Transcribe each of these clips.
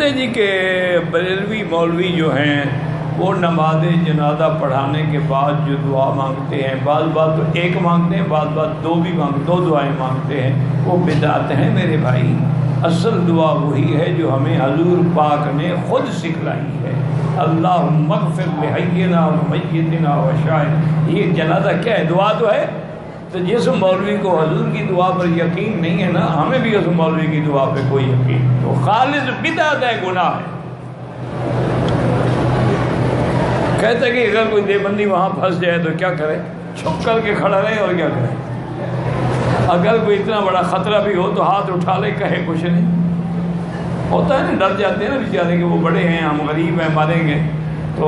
کہتے ہیں جی کہ بریلوی مولوی جو ہیں وہ نماز جنازہ پڑھانے کے بعد جو دعا مانگتے ہیں، بعض بات تو ایک مانگتے ہیں، بعض بات دو دعائیں مانگتے ہیں، وہ بدعت ہیں میرے بھائی۔ اصل دعا وہی ہے جو ہمیں حضور پاک نے خود سکھلائی ہے، اللہم اغفر لحینا و میتنا و شاہد۔ یہ جنازہ کیا ہے؟ دعا تو ہے۔ تو جس مولوی کو حضور کی دعا پر یقین نہیں ہے نا، ہمیں بھی اس مولوی کی دعا پہ کوئی یقین، تو خالص بدعت ہے، گناہ ہے۔ کہتے کہ اگر کوئی دیوبندی وہاں پھنس جائے تو کیا کرے؟ چھپ کر کے کھڑا رہے اور کیا کرے؟ اگر کوئی اتنا بڑا خطرہ بھی ہو تو ہاتھ اٹھا لے، کہے کچھ نہیں۔ ہوتا ہے نا، ڈر جاتے ہیں نا بیچارے کہ وہ بڑے ہیں، ہم غریب ہیں، ماریں گے، تو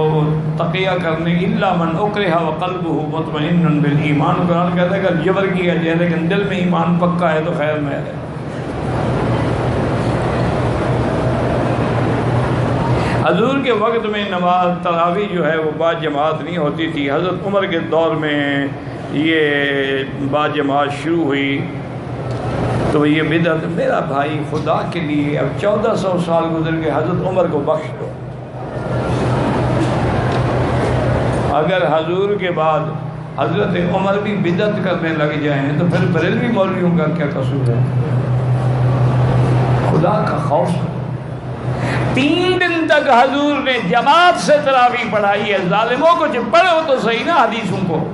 تقیہ کرنے الا من اکرہ وقلبہ مطمئن بالایمان، قرآن کہتا ہے کہ جبر کیا جائے لیکن دل میں ایمان پکا ہے تو خیر میں ہے۔ حضور کے وقت میں نماز تراویح جو ہے وہ با جماعت نہیں ہوتی تھی۔ حضرت عمر کے دور میں یہ با جماعت شروع ہوئی تو یہ بدعت۔ میرا بھائی خدا کے لیے اب 1400 سال گزر کے حضرت عمر کو بخش دو۔ اگر حضور کے بعد حضرت عمر بھی بدعت کرنے لگ جائیں تو پھر بریلوی مولویوں کا کیا قصور ہے؟ خدا کا خوف کرو۔ 3 دن تک حضور نے جماعت سے تراویح پڑھائی ہے۔ ظالموں کو جو پڑھو تو صحیح نا حدیثوں کو۔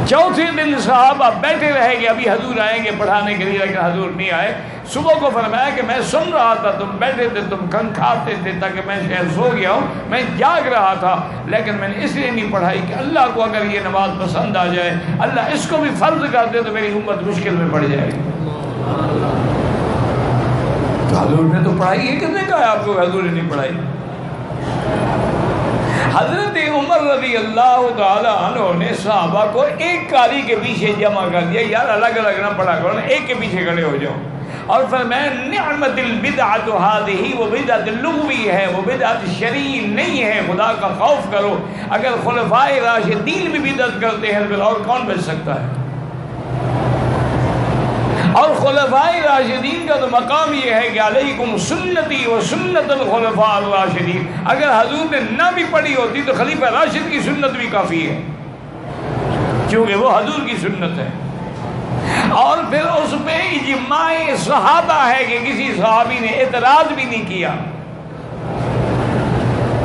چوتھے دن صحابہ بیٹھے رہے گے، ابھی حضور آئیں گے پڑھانے کے لیے، لیکن حضور نہیں آئے۔ صبح کو فرمایا کہ میں سن رہا تھا، تم بیٹھے تھے، تم کھنکھاتے تھے تاکہ میں شاید سو گیا ہوں، میں جاگ رہا تھا، لیکن میں نے اس لیے نہیں پڑھائی کہ اللہ کو اگر یہ نماز پسند آ جائے، اللہ اس کو بھی فرض کر دے تو میری امت مشکل میں پڑ جائے گی۔ تو حضور نے تو پڑھائی ہے، کس نے کہا آپ کو حضور نے نہیں پڑھائی؟ حضرت عمر رضی اللہ تعالی عنہ نے صحابہ کو ایک قاری کے پیچھے جمع کر دیا، یار الگ الگ نہ پڑھا کرو، ایک کے پیچھے کھڑے ہو جاؤ، اور فرمایا نعمت البدعۃ هذه، وہ بدعت لغوی ہے، وہ بدعت شرعی نہیں ہے، خدا کا خوف کرو۔ اگر خلفائے راشدین بھی بدعت کرتے ہیں تو اور کون بچ سکتا ہے؟ اور خلفائے راشدین کا تو مقام یہ ہے کہ علیکم سنتی و سنت الخلفاء الراشدین۔ اگر حضور نے نہ بھی پڑھی ہوتی تو خلیفہ راشد کی سنت بھی کافی ہے، کیونکہ وہ حضور کی سنت ہے۔ اور پھر اس پہ اجماع صحابہ ہے کہ کسی صحابی نے اعتراض بھی نہیں کیا۔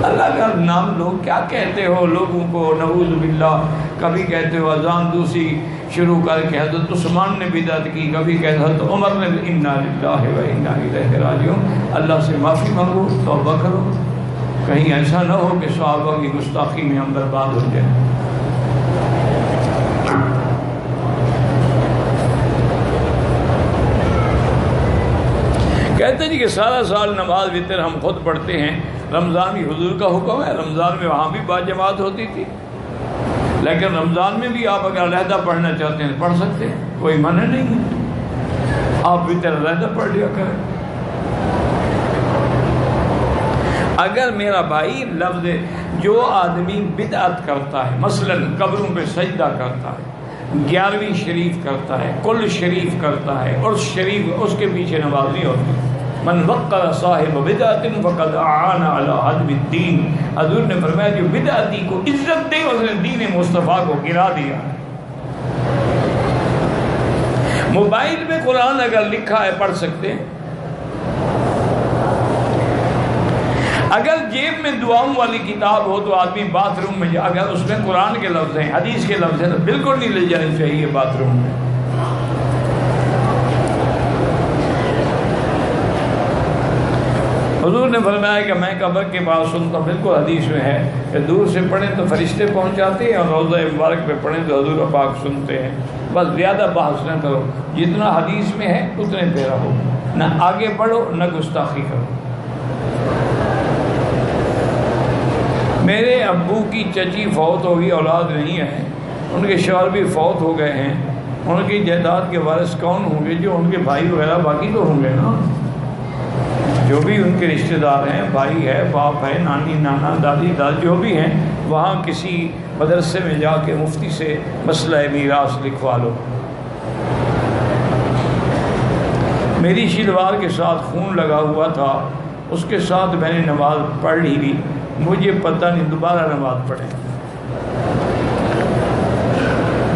اللہ کا نام لوگ کیا کہتے ہو لوگوں کو، نعوذ باللہ۔ کبھی کہتے ہو اذان دوسری شروع کر کے حضرت عثمان نے بدعت کی، کبھی کہتے حضرت عمر نے، انا للہ و انا الیہ راجعون۔ اللہ سے معافی مانگو، توبہ کرو، کہیں ایسا نہ ہو کہ صحابہ کی گستاخی میں ہم برباد ہو جائیں۔ کہتے ہیں جی کہ سارا سال نماز وتر ہم خود پڑھتے ہیں، رمضان بھی حضور کا حکم ہے، رمضان میں وہاں بھی با جماعت ہوتی تھی، لیکن رمضان میں بھی آپ اگر علیحدہ پڑھنا چاہتے ہیں پڑھ سکتے ہیں، کوئی منع نہیں ہے، آپ وتر علیحدہ پڑھ لیا کریں۔ اگر میرا بھائی لفظ جو آدمی بدعت کرتا ہے، مثلا قبروں پہ سجدہ کرتا ہے، 11ویں شریف کرتا ہے، کل شریف کرتا ہے، اور شریف اس کے پیچھے نماز نہیں ہوتی، من وقر صاحب بدعت فقد اعان علی هدم الدین۔ حضور نے فرمایا جو بدعتی کو عزت دے اس نے دین مصطفیٰ کو گرا دیا۔ موبائل میں قرآن اگر لکھا ہے پڑھ سکتے ہیں، اگر جیب میں دعاؤں والی کتاب ہو تو آدمی باتھ روم میں اگر اس میں قرآن کے لفظ ہیں، حدیث کے لفظ ہیں تو بالکل نہیں لے جانی چاہیے باتھ روم میں۔ حضور نے فرمایا کہ میں قبر کے پاس سنتا ہوں، بالکل حدیث میں ہے کہ دور سے پڑھیں تو فرشتے پہنچ جاتے ہیں، اور روضہ مبارک پہ پڑھیں تو حضور پاک سنتے ہیں۔ بس زیادہ بحث نہ کرو، جتنا حدیث میں ہے اتنے پہ رہو، نہ آگے بڑھو نہ گستاخی کرو۔ میرے ابو کی چچی فوت ہو گئی، اولاد نہیں ہے، ان کے شوہر بھی فوت ہو گئے ہیں، ان کی جائیداد کے وارث کون ہوں گے؟ جو ان کے بھائی وغیرہ باقی تو ہوں گے نا، جو بھی ان کے رشتہ دار ہیں، بھائی ہے، باپ ہے، نانی نانا دادی داد جو بھی ہیں، وہاں کسی مدرسے میں جا کے مفتی سے مسئلہ میراث لکھوا لو۔ میری شلوار کے ساتھ خون لگا ہوا تھا، اس کے ساتھ میں نے نماز پڑھ لی بھی، مجھے پتہ نہیں دوبارہ نماز پڑھیں۔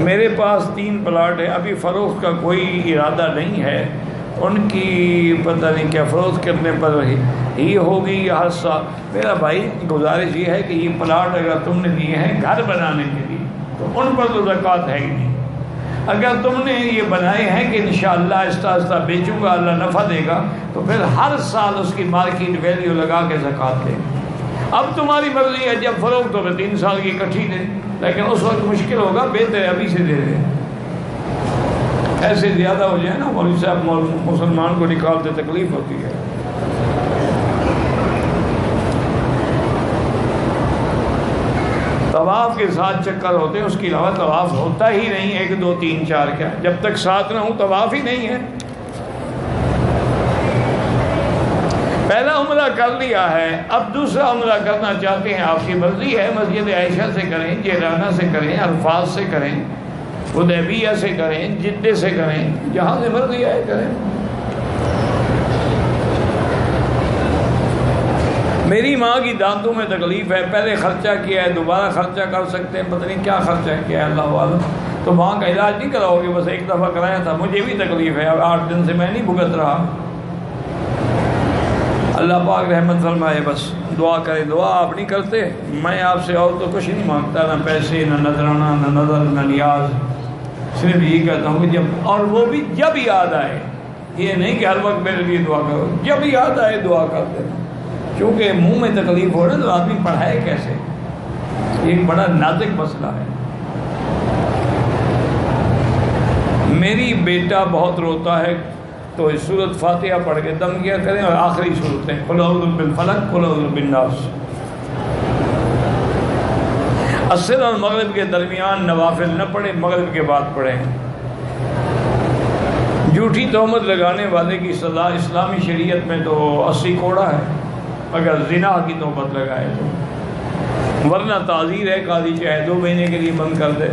میرے پاس 3 پلاٹ ہیں، ابھی فروخت کا کوئی ارادہ نہیں ہے، ان کی پتہ نہیں کیا فروخت کرنے پر ہی ہوگی ہر سال۔ میرا بھائی گزارش یہ ہے کہ یہ پلاٹ اگر تم نے دیے ہیں گھر بنانے کے لیے تو ان پر تو زکوٰۃ ہے ہی نہیں۔ اگر تم نے یہ بنائے ہیں کہ انشاءاللہ آہستہ آہستہ بیچوں گا، اللہ نفع دے گا، تو پھر ہر سال اس کی مارکیٹ ویلیو لگا کے زکوٰۃ دے۔ اب تمہاری مرضی ہے، جب فروخت ہو تو 3 سال کی اکٹھی دے، لیکن اس وقت مشکل ہوگا، بہتر ہے ابھی سے دے دیں۔ ایسے زیادہ ہو جائے نا مولوی صاحب، مسلمان کو نکالتے تکلیف ہوتی ہے۔ طواف کے ساتھ چکر ہوتے ہیں، اس کے علاوہ طواف ہوتا ہی نہیں، 1 2 3 4 کیا، جب تک ساتھ نہ ہوں طواف ہی نہیں ہے۔ پہلا عمرہ کر لیا ہے، اب دوسرا عمرہ کرنا چاہتے ہیں، آپ کی مرضی ہے، مسجد عائشہ سے کریں، جیرانہ سے کریں، عرفات سے کریں، حدیبیہ سے کریں، جدہ سے کریں، جہاں سے مرضی آئے کریں۔ میری ماں کی دانتوں میں تکلیف ہے، پہلے خرچہ کیا ہے، دوبارہ خرچہ کر سکتے ہیں، پتہ نہیں کیا خرچہ کیا ہے اللہ عالم۔ تو ماں کا علاج نہیں کراؤ گے؟ بس 1 دفعہ کرایا تھا، مجھے بھی تکلیف ہے، اب 8 دن سے میں نہیں بھگت رہا۔ اللہ پاک رحمت فرمائے، بس دعا کرے۔ دعا آپ نہیں کرتے، میں آپ سے اور تو کچھ نہیں مانگتا، نہ پیسے، نہ نذرانہ، نہ نظر، نہ نیاز، صرف یہی کہتا ہوں کہ جب، اور وہ بھی جب یاد آئے، یہ نہیں کہ ہر وقت میرے لیے دعا کرو، جب یاد آئے دعا کرتے ہیں، کیونکہ منہ میں تکلیف ہو رہا ہے تو آدمی پڑھائے کیسے، یہ ایک بڑا نازک مسئلہ ہے۔ میری بیٹا بہت روتا ہے تو سورۃ فاتحہ پڑھ کے دم کیا کریں، اور آخری صورتیں قل اعوذ بالفلق، قل اعوذ بالناس۔ عصر اور مغرب کے درمیان نوافل نہ پڑھیں، مغرب کے بعد پڑھیں۔ جھوٹی تہمت لگانے والے کی سزا اسلامی شریعت میں تو 80 کوڑا ہے، اگر زنا کی تہمت لگائے تو، ورنہ تعزیر ہے، قاضی چاہے 2 مہینے کے لیے بند کر دے۔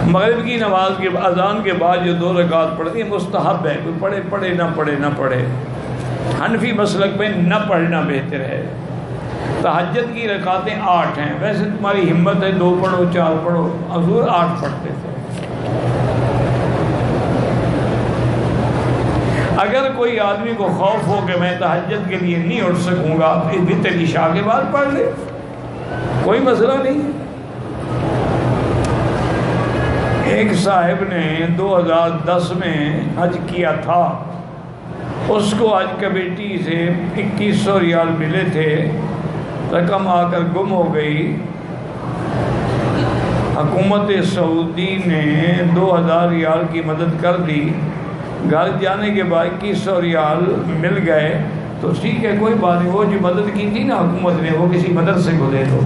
مغرب کی نماز کے اذان کے بعد جو 2 رکعت پڑھتی ہیں مستحب ہے، کوئی پڑھے پڑھے نہ پڑھے نہ پڑھے، حنفی مسلک میں نہ پڑھنا بہتر ہے۔ تہجد کی رکعتیں 8 ہیں، ویسے تمہاری ہمت ہے 2 پڑھو 4 پڑھو، حضور 8 پڑھتے تھے۔ اگر کوئی آدمی کو خوف ہو کہ میں تہجد کے لیے نہیں اٹھ سکوں گا، وتر عشاء کے بعد پڑھ لے، کوئی مسئلہ نہیں ہے۔ ایک صاحب نے 2010 میں حج کیا تھا، اس کو حج کمیٹی سے 2100 ریال ملے تھے، رقم آ کر گم ہو گئی۔ حکومت سعودی نے 2000 ریال کی مدد کر دی، گھر جانے کے بعد 2100 ریال مل گئے، تو ٹھیک ہے کوئی بات نہیں، وہ جو مدد کی تھی نا حکومت نے، وہ کسی مدرسے کو دے دو،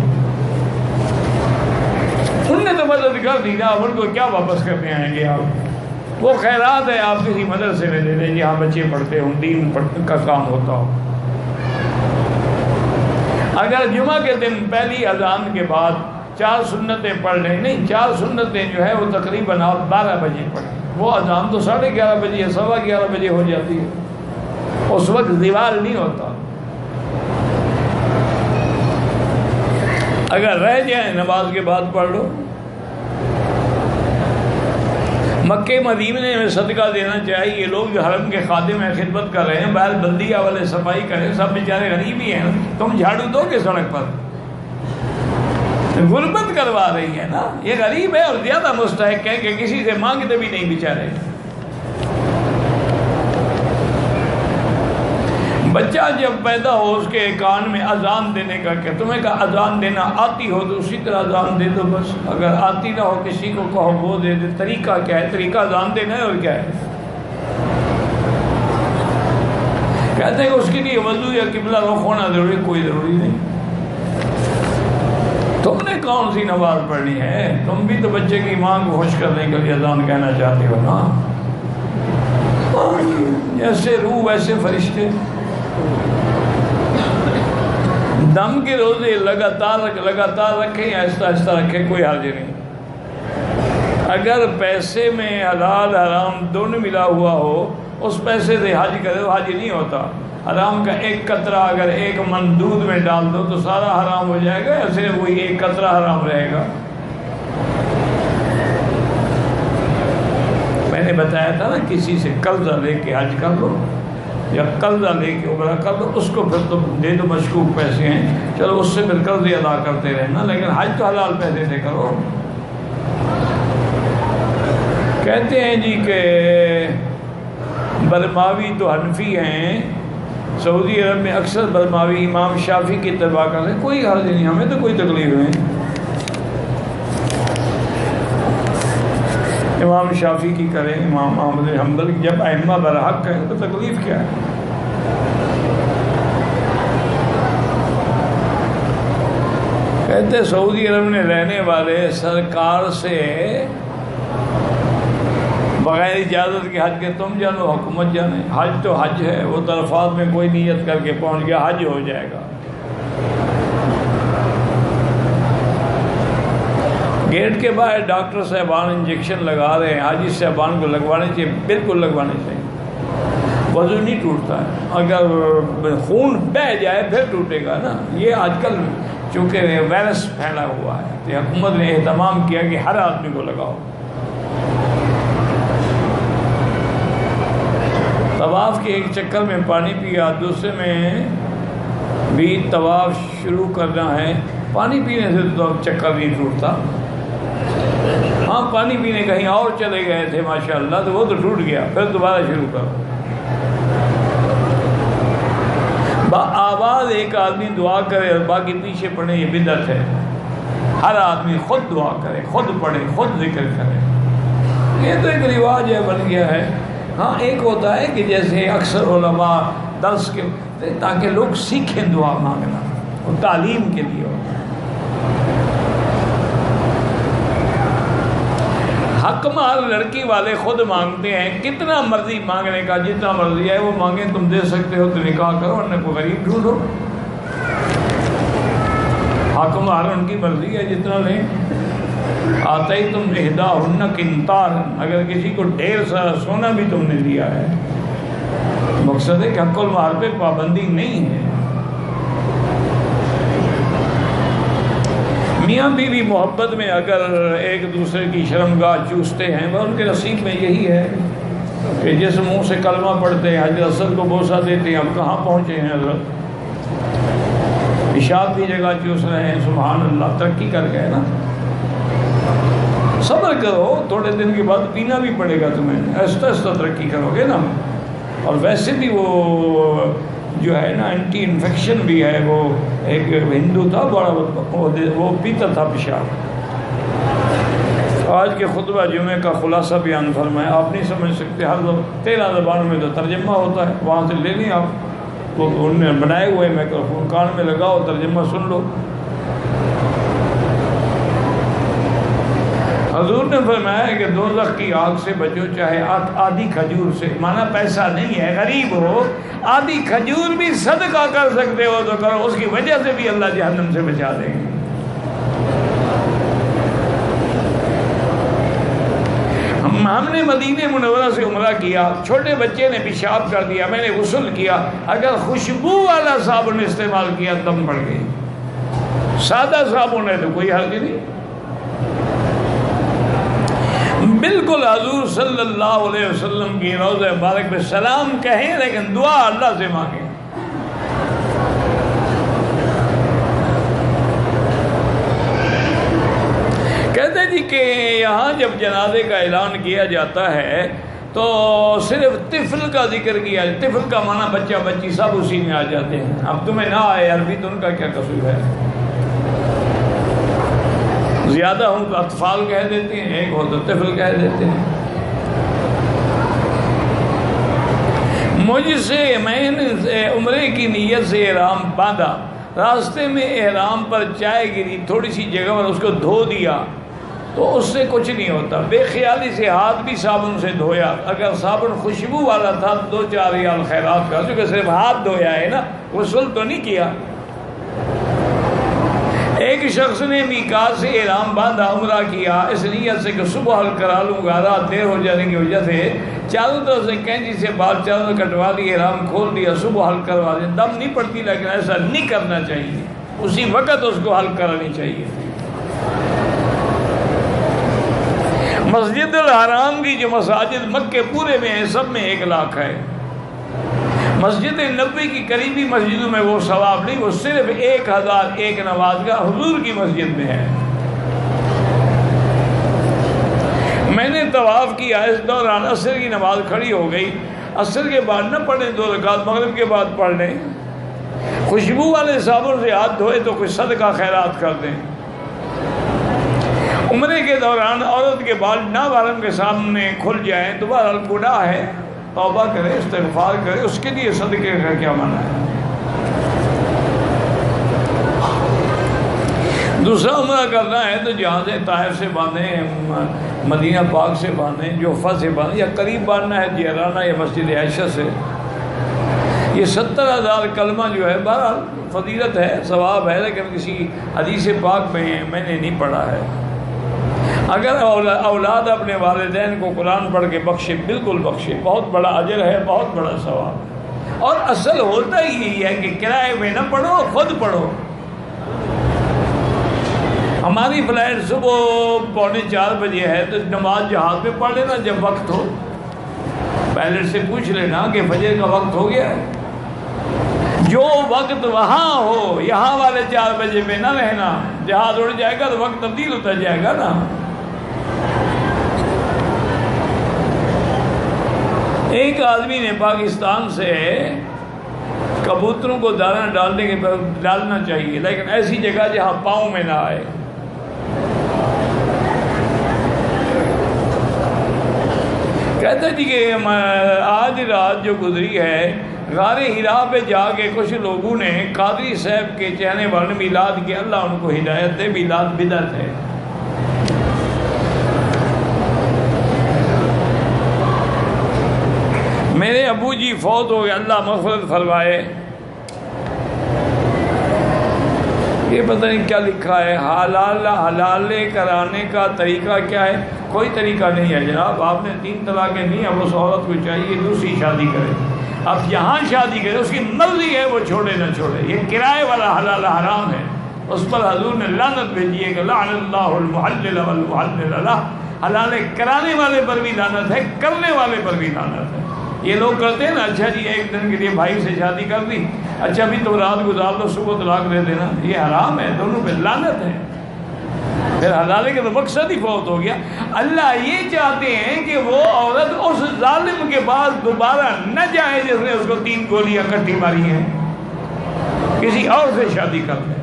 ان نے تو مدد کر دی نا، ان کو کیا واپس کرنے آئیں گے آپ؟ وہ خیرات ہے، آپ کسی مدرسے میں دے دیں جہاں بچے پڑھتے ہوں، دین کا کام ہوتا ہو۔ اگر جمعہ کے دن پہلی اذان کے بعد 4 سنتیں پڑھ لیں، نہیں 4 سنتیں جو ہے وہ تقریباً آپ 12 بجے پڑھیں، وہ اذان تو 11:30 بجے یا 11:15 بجے ہو جاتی ہے، اس وقت زوال نہیں ہوتا۔ اگر رہ جائیں نماز کے بعد پڑھ لو۔ مکے مدینے میں صدقہ دینا چاہیے، یہ لوگ جو حرم کے خادم ہیں خدمت کر رہے ہیں، باہر بلدیہ والے صفائی کریں، سب بیچارے غریب ہی ہیں، تم جھاڑو دو گے سڑک پر؟ غربت کروا رہی ہے نا، یہ غریب ہے اور زیادہ مستحق ہے کہ کسی سے مانگتے بھی نہیں بیچارے۔ بچہ جب پیدا ہو اس کے کان میں اذان دینے کا کہ تمہیں کا اذان دینا آتی ہو تو اسی طرح اذان دے دو بس، اگر آتی نہ ہو کسی کو کہو وہ دے دے۔ طریقہ کیا ہے؟ طریقہ اذان دینا ہے اور کیا ہے؟ کہتے ہیں کہ اس کے لیے وضو یا قبلہ رخ ہونا ضروری، کوئی ضروری نہیں۔ تم نے کون سی نماز پڑھنی ہے؟ تم بھی تو بچے کی ماں کو خوش کرنے کے لیے اذان کہنا چاہتے ہو نا۔ جیسے روح ویسے فرشتے۔ دم کے روزے لگاتار رکھیں، آہستہ آہستہ رکھیں، کوئی حرج نہیں۔ اگر پیسے میں حلال حرام دونوں ملا ہوا ہو، اس پیسے سے حج کرے تو حج نہیں ہوتا۔ حرام کا ایک قطرہ اگر ایک من دودھ میں ڈال دو تو سارا حرام ہو جائے گا، یا صرف وہی ایک قطرہ حرام رہے گا؟ میں نے بتایا تھا نا، کسی سے قرضہ لے کے حج کر لو یا قرضہ لے کے عمرہ کر لو، اس کو پھر تم دے دو، مشکوک پیسے ہیں، چلو اس سے پھر قرضے ادا کرتے رہنا، لیکن حج تو حلال پیسے سے کرو۔ کہتے ہیں جی کہ برماوی تو حنفی ہیں، سعودی عرب میں اکثر برماوی امام شافعی کی اتباع کرتے ہیں، کوئی حرج نہیں، ہمیں تو کوئی تکلیف نہیں۔ امام شافعی کی کریں، امام احمد بن حنبل کی، جب ائمہ برحق ہیں تو تکلیف کیا ہے؟ کہتے سعودی عرب میں رہنے والے سرکار سے بغیر اجازت کے حج کے تم جانو، حکومت جانے، حج تو حج ہے، وہ طرفات میں کوئی نیت کر کے پہنچ گیا حج ہو جائے گا۔ گیٹ کے باہر ڈاکٹر صاحبان انجیکشن لگا رہے ہیں، حاجی صاحبان کو لگوانے چاہیے، بالکل لگوانے چاہیے، وضو نہیں ٹوٹتا ہے، اگر خون بہہ جائے پھر ٹوٹے گا نا۔ یہ آج کل چونکہ وائرس پھیلا ہوا ہے تو حکومت نے اہتمام کیا کہ ہر آدمی کو لگاؤ۔ طواف کے ایک چکر میں پانی پیا، دوسرے میں بھی طواف شروع کرنا ہے، پانی پینے سے تو چکر نہیں ٹوٹتا۔ ہاں پانی پینے کہیں اور چلے گئے تھے ماشاءاللہ تو وہ تو ٹوٹ گیا، پھر دوبارہ شروع کرو۔ آواز ایک آدمی دعا کرے اور باقی پیچھے پڑھے، یہ بدعت ہے۔ ہر آدمی خود دعا کرے، خود پڑھے، خود ذکر کرے، یہ تو ایک رواج ہے، بن گیا ہے۔ ہاں ایک ہوتا ہے کہ جیسے اکثر علماء درس کے تاکہ لوگ سیکھیں دعا مانگنا، اور تعلیم کے لیے ہوتا ہے۔ حق مال لڑکی والے خود مانگتے ہیں، کتنا مرضی مانگنے کا، جتنا مرضی ہے وہ مانگیں، تم دے سکتے ہو تو نکاح کرو، ورنہ کوئی غریب ڈھونڈو۔ حق مال ان کی مرضی ہے، جتنا لیں۔ آتا ہی تم احداہن قنطار، اگر کسی کو ڈھیر سارا سونا بھی تم نے دیا ہے، مقصد ہے کہ حق المال پہ پابندی نہیں ہے۔ میاں بیوی محبت میں اگر ایک دوسرے کی شرمگاہ چوستے ہیں، وہ ان کے نصیب میں یہی ہے کہ جس منہ سے کلمہ پڑھتے ہیں، حضرت اسد کو بوسہ دیتے ہیں، اب کہاں پہنچے ہیں حضرت، پیشاب کی جگہ چوس رہے ہیں، سبحان اللہ، ترقی کر گئے نا۔ صبر کرو، تھوڑے دن کے بعد پینا بھی پڑے گا تمہیں، آہستہ آہستہ ترقی کرو گے نا۔ اور ویسے بھی وہ جو ہے نا اینٹی انفیکشن بھی ہے، وہ ایک ہندو تھا بڑا، وہ پیتا تھا پیشاب۔ آج کے خطبہ جمعہ کا خلاصہ بیان فرمایا، آپ نہیں سمجھ سکتے، ہر 13 زبانوں میں تو ترجمہ ہوتا ہے، وہاں سے لے لیں آپ، تو انہوں نے بنائے ہوئے میکروفون کان میں لگاؤ، ترجمہ سن لو۔ حضور نے فرمایا کہ دوزخ کی آگ سے بچو، چاہے آدھی کھجور سے، مانا پیسہ نہیں ہے، غریب ہو، آدھی کھجور بھی صدقہ کر سکتے ہو تو کرو، اس کی وجہ سے بھی اللہ جہنم سے بچا دیں گے۔ ہم نے مدینہ منورہ سے عمرہ کیا، چھوٹے بچے نے پیشاب کر دیا، میں نے غسل کیا، اگر خوشبو والا صابن استعمال کیا دم پڑ گئی، سادہ صابن ہے تو کوئی حرج نہیں۔ بالکل حضور صلی اللہ علیہ وسلم کی روضہ مبارک پہ سلام کہیں، لیکن دعا اللہ سے مانگیں۔ کہتے جی کہ یہاں جب جنازے کا اعلان کیا جاتا ہے تو صرف طفل کا ذکر کیا جاتا ہے، طفل کا معنی بچہ بچی سب اسی میں آ جاتے ہیں، اب تمہیں نہ آئے عربی تو ان کا کیا قصور ہے؟ زیادہ ہوں تو اطفال کہہ دیتے ہیں، ایک ہو تو طفل کہہ دیتے ہیں۔ مجھ سے میں نے عمرے کی نیت سے احرام باندھا، راستے میں احرام پر چائے گری، تھوڑی سی جگہ پر اس کو دھو دیا تو اس سے کچھ نہیں ہوتا، بے خیالی سے ہاتھ بھی صابن سے دھویا، اگر صابن خوشبو والا تھا تو 2-4 ریال خیرات کا، کیونکہ صرف ہاتھ دھویا ہے نا، غسل تو نہیں کیا۔ ایک ایک شخص نے میقات سے احرام باندھا، عمرہ کیا اس نیت سے کہ صبح حل کرا لوں گا، رات دیر ہو جانے کی وجہ سے چاروں طرف سے کینچی سے بال چاروں کٹوا لی، احرام کھول دیا، صبح حل کروا دیا، دم نہیں پڑتی، لیکن ایسا نہیں کرنا چاہیے، اسی وقت اس کو حل کرانی چاہیے۔ مسجد الحرام کی جو مساجد مکے پورے میں ہیں سب میں 1 لاکھ ہے۔ مسجد نبوی کی قریبی مسجدوں میں وہ ثواب نہیں، وہ صرف 1001 نماز کا حضور کی مسجد میں ہے۔ میں نے طواف کیا، اس دوران عصر کی نماز کھڑی ہو گئی، عصر کے بعد نہ پڑھیں 2 رکعت، مغرب کے بعد پڑھ لیں، خوشبو والے صابن سے ہاتھ دھوئے تو کچھ صدقہ خیرات کر دیں۔ عمرے کے دوران عورت کے بال نامحرم کے سامنے کھل جائیں تو بہرحال گناہ ہے، توبہ کرے، استغفار کرے، اس کے لیے صدقے کا کیا منع ہے۔ دوسرا عمرہ کرنا ہے تو جہاں سے طائف سے باندھیں، مدینہ پاک سے باندھیں، جوفہ سے باندھیں، یا قریب باندھنا ہے جیرانہ یا مسجد عائشہ سے۔ یہ 70,000 کلمہ جو ہے بہرحال فضیلت ہے، ثواب ہے، لیکن کسی حدیث پاک میں نے نہیں پڑھا ہے۔ اگر اولاد اپنے والدین کو قرآن پڑھ کے بخشے، بالکل بخشے، بہت بڑا اجر ہے، بہت بڑا ثواب ہے۔ اور اصل ہوتا ہی یہی ہے کہ کرائے میں نہ پڑھو، خود پڑھو۔ ہماری فلائٹ صبح 3:45 بجے ہے تو نماز جہاز میں پڑھ لینا جب وقت ہو، پائلٹ سے پوچھ لینا کہ فجر کا وقت ہو گیا ہے، جو وقت وہاں ہو، یہاں والے 4 بجے میں نہ رہنا، جہاز اڑ جائے گا تو وقت تبدیل ہوتا جائے گا نا۔ ایک آدمی نے پاکستان سے کبوتروں کو دانہ ڈالنا چاہیے، لیکن ایسی جگہ جہاں پاؤں میں نہ آئے۔ کہتا جی کہ آج رات جو گزری ہے، غار ہرا پہ جا کے کچھ لوگوں نے قادری صاحب کے چہنے والے میلاد کے، اللہ ان کو ہدایت دے، میلاد بدعت ہے۔ میرے ابو جی فوت ہو گئے، اللہ مغفرت فرمائے۔ یہ پتہ نہیں کیا لکھا ہے، حلال کرانے کا طریقہ کیا ہے؟ کوئی طریقہ نہیں ہے جناب، آپ نے 3 طلاقیں نہیں، اب اس عورت کو چاہیے دوسری شادی کرے، اب یہاں شادی کرے، اس کی مرضی ہے وہ چھوڑے نہ چھوڑے۔ یہ کرائے والا حلال حرام ہے، اس پر حضور نے لعنت بھیجی ہے کہ لعن اللہ المحلل والمحلل له، حلال کرانے والے پر بھی لعنت ہے، کرنے والے پر بھی لعنت ہے۔ یہ لوگ کرتے ہیں نا، اچھا جی ایک دن کے لیے بھائی سے شادی کر دی، اچھا بھی تم رات گزار دو، صبح طلاق دے دینا، یہ حرام ہے، دونوں پہ لعنت ہے۔ پھر حلالے کا تو مقصد ہی فوت ہو گیا۔ اللہ یہ چاہتے ہیں کہ وہ عورت اس ظالم کے پاس دوبارہ نہ جائے جس نے اس کو 3 گولیاں کٹی ماری ہیں، کسی اور سے شادی کر لے۔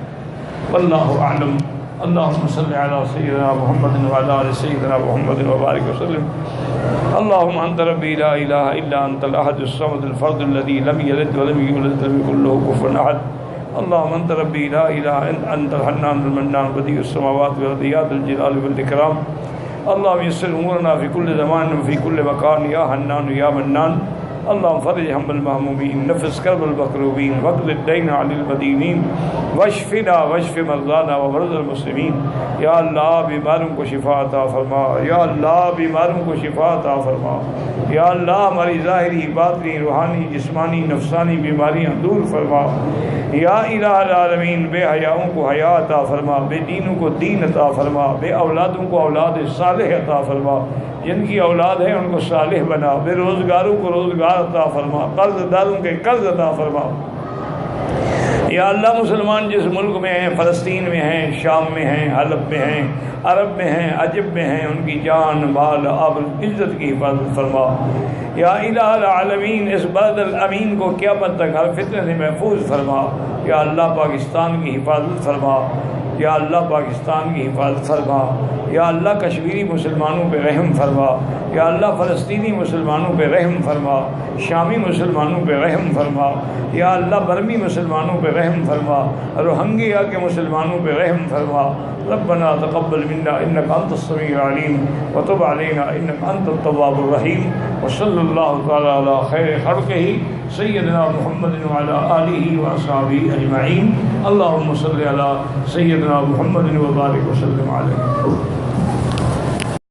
واللہ اعلم۔ اللہم صلی علی سیدنا محمد وعلی آل سیدنا محمد وبارک وسلم۔ اللہم انت ربی لا الہ الا انت الاحد الصمد الفرد الذی لم یلد ولم یولد ولم یکن له کفوا احد۔ اللہم انت ربی لا الہ الا انت الحنان المنان بدیع السماوات والارض یا ذا الجلال والاکرام۔ اللہم یسر امورنا فی کل زمان وفی کل مکان یا حنان یا منان۔ اللہم فرج ہم المہمومین، نفس کرب المکروبین، وقض الدین عن المدینین، واشفنا واشف مرضانا ومرضى المسلمین۔ یا اللہ بیماروں کو شفا عطا فرما، یا اللہ بیماروں کو شفا عطا فرما، یا اللہ ہماری ظاہری، باطنی، روحانی، جسمانی، نفسانی بیماریاں دور فرما۔ یا الہ العالمین بے حیاؤں کو حیا عطا فرما، بے دینوں کو دین عطا فرما، بے اولادوں کو اولاد صالح عطا فرما، جن کی اولاد ہے ان کو صالح بنا، بے روزگاروں کو روزگار عطا فرما، قرض داروں کے قرض عطا فرما۔ یا اللہ مسلمان جس ملک میں ہیں، فلسطین میں ہیں، شام میں ہیں، حلب میں ہیں، عرب میں ہیں، عجب میں ہیں، ان کی جان، مال، آبرو، عزت کی حفاظت فرما۔ یا الہ العالمین اس بلد الامین کو قیامت تک ہر فتنہ سے محفوظ فرما۔ یا اللہ پاکستان کی حفاظت فرما، یا اللہ پاکستان کی حفاظت فرما، یا اللہ کشمیری مسلمانوں پہ رحم فرما، یا اللہ فلسطینی مسلمانوں پہ رحم فرما، شامی مسلمانوں پہ رحم فرما، یا اللہ برمی مسلمانوں پہ رحم فرما، روہنگیا کے مسلمانوں پہ رحم فرما۔ ربنا تقبل منا انك انت السميع العليم وتب علينا انك انت التواب الرحيم، وصلى الله تعالى على خير خلقه سيدنا محمد وعلى آله وأصحابه أجمعين۔ اللهم صل على سيدنا محمد وبارك وسلم عليه۔